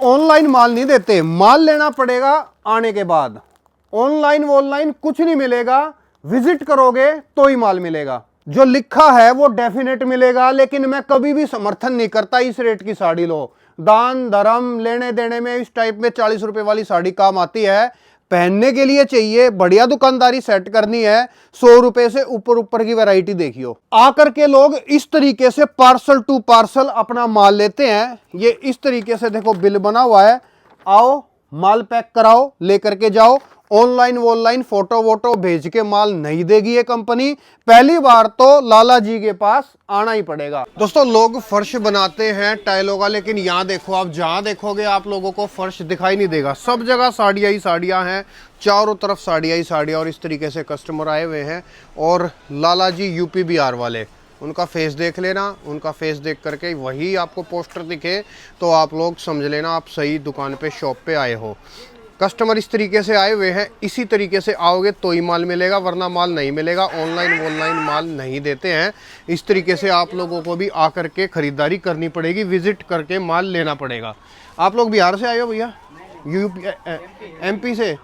Online माल नहीं देते, माल लेना पड़ेगा आने के बाद। ऑनलाइन ऑनलाइन कुछ नहीं मिलेगा, विजिट करोगे तो ही माल मिलेगा। जो लिखा है वो डेफिनेट मिलेगा, लेकिन मैं कभी भी समर्थन नहीं करता इस रेट की साड़ी लो। दान धर्म लेने देने में इस टाइप में 40 रुपए वाली साड़ी काम आती है, पहनने के लिए चाहिए, बढ़िया दुकानदारी सेट करनी है, 100 रुपए से ऊपर ऊपर की वैरायटी देखियो। आकर के लोग इस तरीके से पार्सल टू पार्सल अपना माल लेते हैं। ये इस तरीके से देखो बिल बना हुआ है, आओ माल पैक कराओ, लेकर के जाओ। ऑनलाइन ऑनलाइन फोटो वोटो भेज के माल नहीं देगी ये कंपनी। पहली बार तो लाला जी के पास आना ही पड़ेगा। दोस्तों लोग फर्श बनाते हैं टाइलों का, लेकिन यहाँ देखो, आप जहाँ देखोगे आप लोगों को फर्श दिखाई नहीं देगा, सब जगह साड़ियाँ ही साड़ियाँ हैं, चारों तरफ साड़ियाँ ही साड़ियाँ। और इस तरीके से कस्टमर आए हुए हैं। और लाला जी यूपी बिहार वाले, उनका फेस देख लेना, उनका फेस देख करके वही आपको पोस्टर दिखे तो आप लोग समझ लेना आप सही दुकान पे शॉप पे आए हो। कस्टमर इस तरीके से आए हुए हैं, इसी तरीके से आओगे तो ही माल मिलेगा, वरना माल नहीं मिलेगा। ऑनलाइन ऑनलाइन माल नहीं देते हैं। इस तरीके से आप लोगों को भी आकर के खरीदारी करनी पड़ेगी, विजिट करके माल लेना पड़ेगा। आप लोग बिहार से आए हो भैया? यूपी MP से?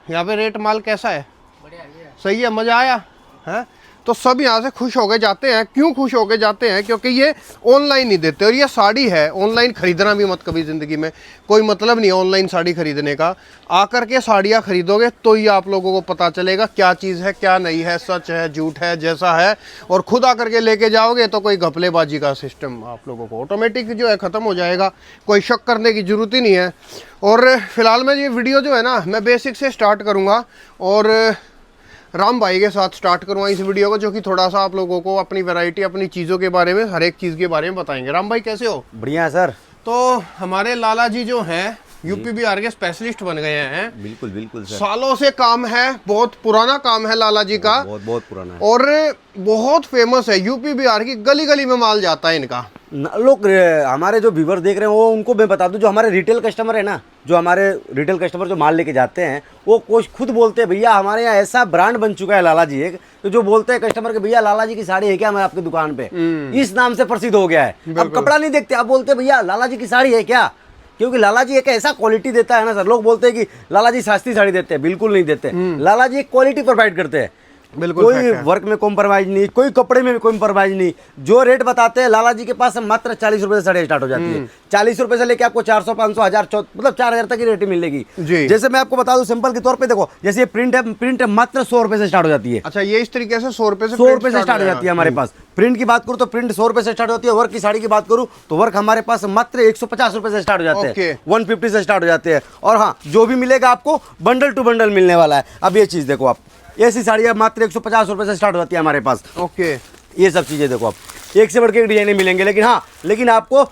यहाँ पे रेट माल कैसा है? सही है, मज़ा आया है? तो सब यहाँ से खुश होके जाते हैं। क्यों खुश होके जाते हैं? क्योंकि ये ऑनलाइन नहीं देते। और ये साड़ी है, ऑनलाइन खरीदना भी मत कभी ज़िंदगी में, कोई मतलब नहीं है ऑनलाइन साड़ी खरीदने का। आकर के साड़ियाँ खरीदोगे तो ही आप लोगों को पता चलेगा क्या चीज़ है क्या नहीं है, सच है झूठ है, जैसा है। और खुद आकर के लेके जाओगे तो कोई घपलेबाजी का सिस्टम आप लोगों को ऑटोमेटिक जो है ख़त्म हो जाएगा, कोई शक करने की ज़रूरत ही नहीं है। और फिलहाल मैं ये वीडियो जो है ना, मैं बेसिक से स्टार्ट करूँगा और राम भाई के साथ स्टार्ट करूँगा इस वीडियो को, जो कि थोड़ा सा आप लोगों को अपनी वैरायटी, अपनी चीज़ों के बारे में, हर एक चीज़ के बारे में बताएंगे। राम भाई कैसे हो? बढ़िया सर। तो हमारे लाला जी जो हैं यूपी बिहार के स्पेशलिस्ट बन गए हैं। बिल्कुल बिल्कुल सर। सालों से काम है, बहुत पुराना काम है लाला जी का, बहुत पुराना है और बहुत फेमस है। यूपी बिहार की गली गली में माल जाता है इनका। लोग हमारे जो व्यूवर देख रहे हैं वो उनको मैं बता दूं, जो हमारे रिटेल कस्टमर है ना, जो हमारे रिटेल कस्टमर जो माल लेके जाते हैं वो कुछ खुद बोलते हैं भैया हमारे यहाँ ऐसा ब्रांड बन चुका है लाला जी एक, तो जो बोलते हैं कस्टमर के भैया लाला जी की साड़ी है क्या मैं आपकी दुकान पे, इस नाम से प्रसिद्ध हो गया है। अब कपड़ा नहीं देखते, आप बोलते हैं भैया लाला जी की साड़ी है क्या, क्योंकि लाला जी एक ऐसा क्वालिटी देता है ना सर। लोग बोलते हैं कि लाला जी सस्ती साड़ी देते हैं, बिल्कुल नहीं देते। लाला जी एक क्वालिटी प्रोवाइड करते हैं, बिल्कुल कोई वर्क में कॉम्प्रोमाइज नहीं, कोई कपड़े में भी कॉम्प्रोमाइज नहीं। जो रेट बताते हैं लाला जी के पास मात्र 40 रुपए से साड़ी स्टार्ट हो जाती है। 40 रुपए से लेके आपको 400, 500, 1000, मतलब 4000 तक की रेट मिलेगी। जैसे मैं आपको बता दूं सिंपल के तौर पे, देखो जैसे ये प्रिंट है मात्र 100 रुपए से स्टार्ट हो जाती है। अच्छा, ये इस तरीके से 100 रुपए से स्टार्ट हो जाती है हमारे पास। प्रिंट की बात करूँ तो प्रिंट 100 रुपए से स्टार्ट होती है। वर्क की साड़ी की बात करूँ तो वर्क हमारे पास मात्र 150 रुपए से स्टार्ट हो जाते हैं, 150 से स्टार्ट हो जाते हैं। और हाँ, जो भी मिलेगा आपको बंडल टू बंडल मिलने वाला है। अब ये चीज देखो, आप ऐसी साड़ियाँ मात्र 150 रुपए से स्टार्ट हो जाती है हमारे पास। ओके, ये सब चीजें देखो आप, एक से बढ़ के एक डिजाइने मिलेंगे। लेकिन हाँ, लेकिन आपको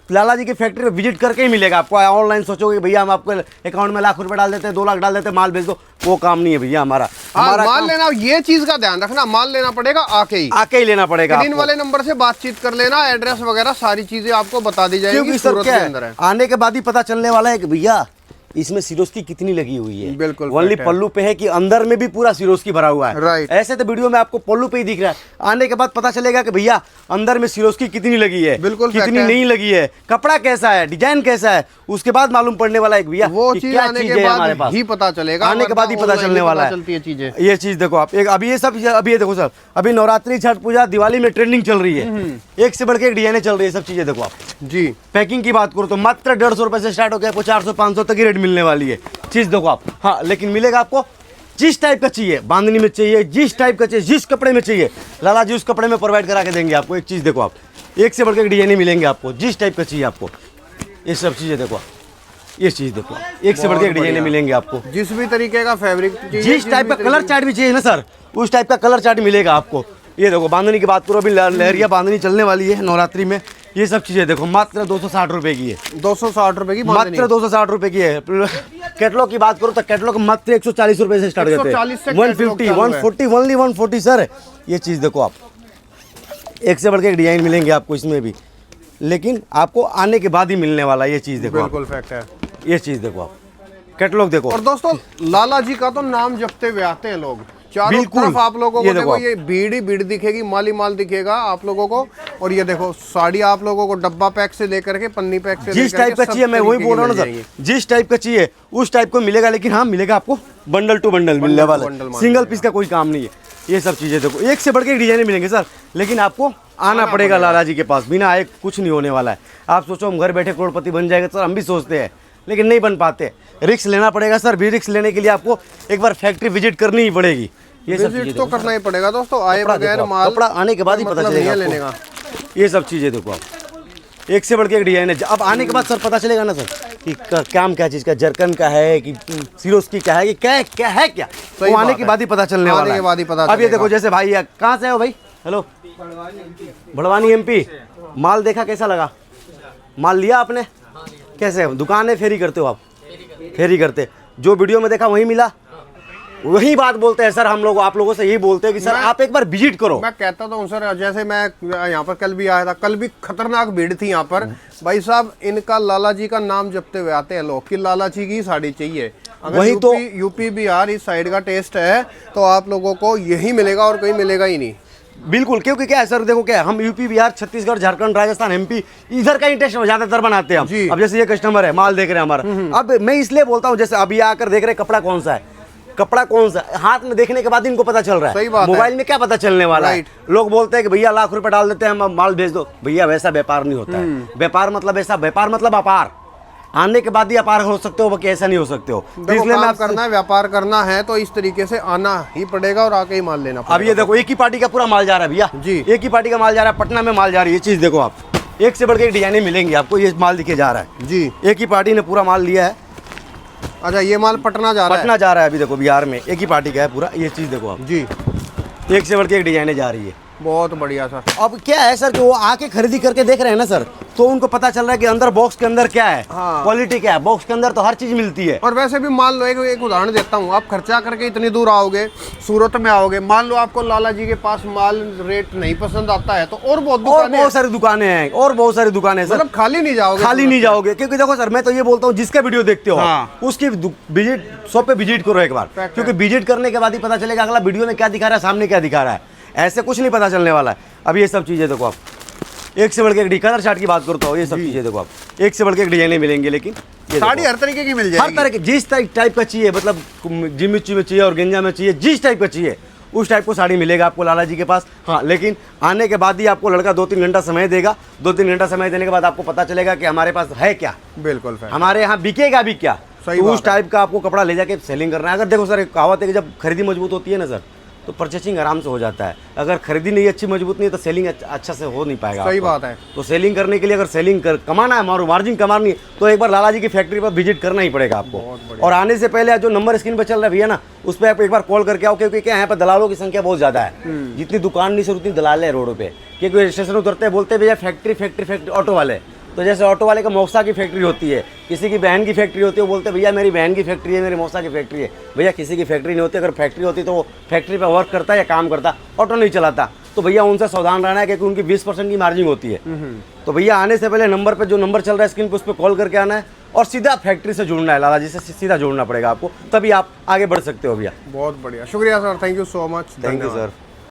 लाला जी की फैक्ट्री में विजिट करके ही मिलेगा। आपको ऑनलाइन सोचोगे भैया हम आपको अकाउंट में लाख रुपए डाल देते हैं, 2 लाख डाल देते हैं, माल भेज दो, वो काम नहीं है भैया हमारा। माल लेना, ये चीज का ध्यान रखना, माल लेना पड़ेगा आके ही लेना पड़ेगा। इन वाले नंबर से बातचीत कर लेना, एड्रेस वगैरह सारी चीजें आपको बता दी जाएगी। क्योंकि सर क्या है, आने के बाद ही पता चलने वाला है कि भैया इसमें सिरोस्की कितनी लगी हुई है। बिल्कुल, ओनली पल्लू पे है कि अंदर में भी पूरा सिरोस्की भरा हुआ है। राइट। ऐसे तो वीडियो में आपको पल्लू पे ही दिख रहा है, आने के बाद पता चलेगा कि भैया अंदर में सिरोस्की कितनी लगी है, बिल्कुल कितनी नहीं लगी है, कपड़ा कैसा है, डिजाइन कैसा है, उसके बाद मालूम पड़ने वाला है भैया वो चीज आने के बाद ही पता चलेगा। आने के बाद ही पता चलने वाला है चीजें। ये चीज देखो आप, एक अभी ये सब, अभी ये देखो सर, अभी नवरात्रि, छठ पूजा, दिवाली में ट्रेंडिंग चल रही है, एक से बढ़ के एक डिजाइने चल रही है। सब चीजें देखो आप जी। पैकिंग की बात करूँ तो मात्र 150 रुपए से स्टार्ट हो गया, 400, 500 तक की रेट मिलने वाली है। चीज देखो आप, हाँ, लेकिन मिलेगा आपको जिस टाइप का चाहिए, बांधनी में चाहिए, जिस टाइप का चाहिए, जिस कपड़े में चाहिए, लाला जी उस कपड़े में प्रोवाइड करा के देंगे आपको। एक चीज देखो आप, एक से बढ़कर डिजाइन मिलेंगे आपको, जिस टाइप का चाहिए आपको। ये सब चीजें देखो आप, ये चीज देखो, एक से बढ़कर डिजाइन मिलेंगे आपको, जिस भी तरीके का फैब्रिक, जिस टाइप का कलर चार्ट भी चाहिए ना सर, उस टाइप का कलर चार्ट मिलेगा आपको। ये देखो बांधनी की बात करो, अभी लहरिया बांधनी चलने वाली है नवरात्रि में। ये सब चीजें देखो मात्र 260 रुपए की है, 260 रुपए की, मात्र 260 रुपए की है। कैटलॉग की बात करो तो कैटलॉग मात्र 140 रुपए से स्टार्ट होते हैं, 150, 140, ओनली 140 सर। ये चीज देखो आप, एक से बढ़ के एक डिजाइन मिलेंगे आपको इसमें भी, लेकिन आपको आने के बाद ही मिलने वाला है। ये चीज देखो, बिल्कुल फैक्ट है। ये चीज देखो आप, कैटलॉग देखो। और दोस्तों लाला जी का तो नाम जपते हुए आते हैं लोग, चारों बिल्कुल। तरफ आप लोगों को ये देखो देखो ये भीड़ ही भीड़ दिखेगी, माल ही माल दिखेगा आप लोगों को। और ये देखो साड़ी आप लोगों को डब्बा पैक से लेकर के पन्नी पैक से जिस लेकर टाइप के का सब चाहिए मैं वही तरीके बोल रहा की हूँ ना मिल सर, जाएगी। जिस टाइप का चाहिए उस टाइप को मिलेगा, लेकिन हाँ मिलेगा आपको बंडल टू बंडल मिलने वाला बंडल है, माल सिंगल पीस का कोई काम नहीं है। ये सब चीज़ें देखो एक से बढ़ के डिजाइन मिलेंगे सर, लेकिन आपको आना पड़ेगा लाला जी के पास, बिना आए कुछ नहीं होने वाला है। आप सोचो हम घर बैठे करोड़पति बन जाएंगे सर, हम भी सोचते हैं लेकिन नहीं बन पाते, रिस्क लेना पड़ेगा सर। भी रिस्क लेने के लिए आपको एक बार फैक्ट्री विजिट करनी ही पड़ेगी। ये सब विजिट तो करना ही पड़ेगा दोस्तों, आए कपड़ा बगैर देखो आप, माल कपड़ा आने के बाद ही पता मतलब चलेगा नहीं आपको। लेनेगा। ये सब चीज़ें देखो आप, एक से बढ़ के एक डिजाइन है। अब आने के बाद सर पता चलेगा ना सर कि काम क्या चीज़ का, जरकन का है कि सिरोस की क्या है, कि क्या है क्या, सही वो आने बात के है। बाद ही पता चलने आने वाला के बाद ही पता अब ये चलेगा। देखो जैसे भाई कहाँ से हो भाई, हेलो भड़वानी MP, माल देखा कैसा लगा, माल लिया आपने, कैसे दुकान है फेरी करते हो आप, फेरी करते, जो वीडियो में देखा वही मिला, वही बात बोलते हैं सर। हम लोग आप लोगों से यही बोलते हैं कि सर आप एक बार विजिट करो। मैं कहता तो हूँ सर, जैसे मैं यहाँ पर कल भी आया था, कल भी खतरनाक भीड़ थी यहाँ पर। भाई साहब इनका लाला जी का नाम जपते हुए आते हैं लोग कि लाला जी की साड़ी चाहिए। अगर वही तो यूपी बिहार इस साइड का टेस्ट है तो आप लोगों को यही मिलेगा और कहीं मिलेगा ही नहीं। बिल्कुल, क्योंकि क्या है सर, देखो क्या है, हम यूपी बिहार छत्तीसगढ़ झारखंड राजस्थान MP इधर का इंटरेस्ट ज्यादातर बनाते हैं हम। जी। अब जैसे ये कस्टमर है माल देख रहे हैं हमारा, अब मैं इसलिए बोलता हूँ जैसे अभी आकर देख रहे हैं कपड़ा कौन सा है, कपड़ा कौन सा है, हाथ में देखने के बाद इनको पता चल रहा सही है। बात है। मोबाइल में क्या पता चलने वाला है। राइट। लोग बोलते हैं कि भैया लाख रुपए डाल देते हैं हम माल भेज दो, भैया वैसा व्यापार नहीं होता है। व्यापार मतलब ऐसा, व्यापार मतलब अपार, आने के बाद ही अपार हो सकते हो, बाकी ऐसा नहीं हो सकते हो। तो देखो इसलिए मैं काम आपसे- करना है, व्यापार करना है तो इस तरीके से आना ही पड़ेगा और आके ही माल लेना पड़ेगा। अब ये देखो एक ही पार्टी का पूरा माल जा रहा है भैया जी। एक ही पार्टी का माल जा रहा है, पटना में माल जा रही है। ये चीज़ देखो आप, एक से बढ़ के एक डिजाइने मिलेंगी आपको, ये माल दिखे जा रहा है जी। एक ही पार्टी ने पूरा माल लिया है, अच्छा ये माल पटना जा रहा है। पटना जा रहा है अभी देखो बिहार में, एक ही पार्टी का है पूरा। ये चीज़ देखो आप, जी एक से बढ़ के एक डिजाइने जा रही है। बहुत बढ़िया सर। अब क्या है सर कि वो आके खरीदी करके देख रहे हैं ना सर, तो उनको पता चल रहा है कि अंदर बॉक्स के अंदर क्या है, हाँ। क्वालिटी क्या है, बॉक्स के अंदर तो हर चीज़ मिलती है। और वैसे भी मान लो एक उदाहरण देता हूँ, आप खर्चा करके इतनी दूर आओगे, सूरत में आओगे, मान लो आपको लाला जी के पास माल रेट नहीं पसंद आता है तो और बहुत और दुकानें बहुत सारी दुकानें हैं, और बहुत सारी दुकानें हैं सर, मतलब खाली नहीं जाओगे, खाली नहीं जाओगे। क्योंकि देखो सर मैं तो ये बोलता हूँ जिसका वीडियो देखते हो हाँ। उसकी विजिट शॉप पे विजिट करो एक बार, Fact क्योंकि विजिट करने के बाद ही पता चलेगा अगला वीडियो में क्या दिखा रहा है, सामने क्या दिखा रहा है, ऐसे कुछ नहीं पता चलने वाला है। अब ये सब चीज़ें देखो आप, एक से बढ़ के एक कलर चार्ट की बात करता हूँ, ये सब चीज़ें देखो आप, एक से बढ़ के एक डिजाइने मिलेंगे। लेकिन ये साड़ी देखो, हर तरीके की मिल हर जाएगी। तरह के जिस टाइप का चाहिए, मतलब जिमिची में चाहिए और गेंजा में चाहिए, जिस टाइप का चाहिए उस टाइप को साड़ी मिलेगा आपको लाला जी के पास। हाँ, लेकिन आने के बाद ही आपको लड़का 2-3 घंटा समय देगा, 2-3 घंटा समय देने के बाद आपको पता चलेगा कि हमारे पास है क्या, बिल्कुल fact। हमारे यहाँ बिकेगा भी क्या। सही तो बात उस टाइप का आपको कपड़ा ले जाके सेलिंग करना है। अगर देखो सर एक कहावत है कि जब खरीदी मजबूत होती है ना सर, तो परचेसिंग आराम से हो जाता है। अगर खरीदी नहीं अच्छी मजबूत नहीं है तो सेलिंग अच्छा से हो नहीं पाएगा। सही आपको। बात है। तो सेलिंग करने के लिए अगर सेलिंग कमाना है, मार्जिन कमानी है, तो एक बार लाला जी की फैक्ट्री पर विजिट करना ही पड़ेगा आपको। और आने से पहले जो नंबर स्क्रीन पर चल रहा है भैया ना, उस पर आप एक बार कॉल करके आओ, क्योंकि क्या यहाँ पर दलालों की संख्या बहुत ज़्यादा है। जितनी दुकान नहीं सर उतनी दलाल है रोड पे, क्योंकि स्टेशन उतरते हैं बोलते हैं भैया फैक्ट्री ऑटो वाले। तो जैसे ऑटो वाले का मौसा की फैक्ट्री होती है, किसी की बहन की फैक्ट्री होती है, वो बोलते हैं भैया मेरी बहन की फैक्ट्री है, मेरी मौसा की फैक्ट्री है। भैया किसी की फैक्ट्री नहीं होती, अगर फैक्ट्री होती तो वो फैक्ट्री पे वर्क करता या काम करता, ऑटो नहीं चलाता। तो भैया उनसे सावधान रहना है, क्योंकि उनकी 20% की मार्जिन होती है। तो भैया आने से पहले नंबर पे जो नंबर चल रहा है स्क्रीन पे, उस पर कॉल करके आना है और सीधा फैक्ट्री से जुड़ना है, लाला जी से सीधा जुड़ना पड़ेगा आपको, तभी आप आगे बढ़ सकते हो भैया। बहुत बढ़िया, शुक्रिया sir, thank you so much. Thank you sir.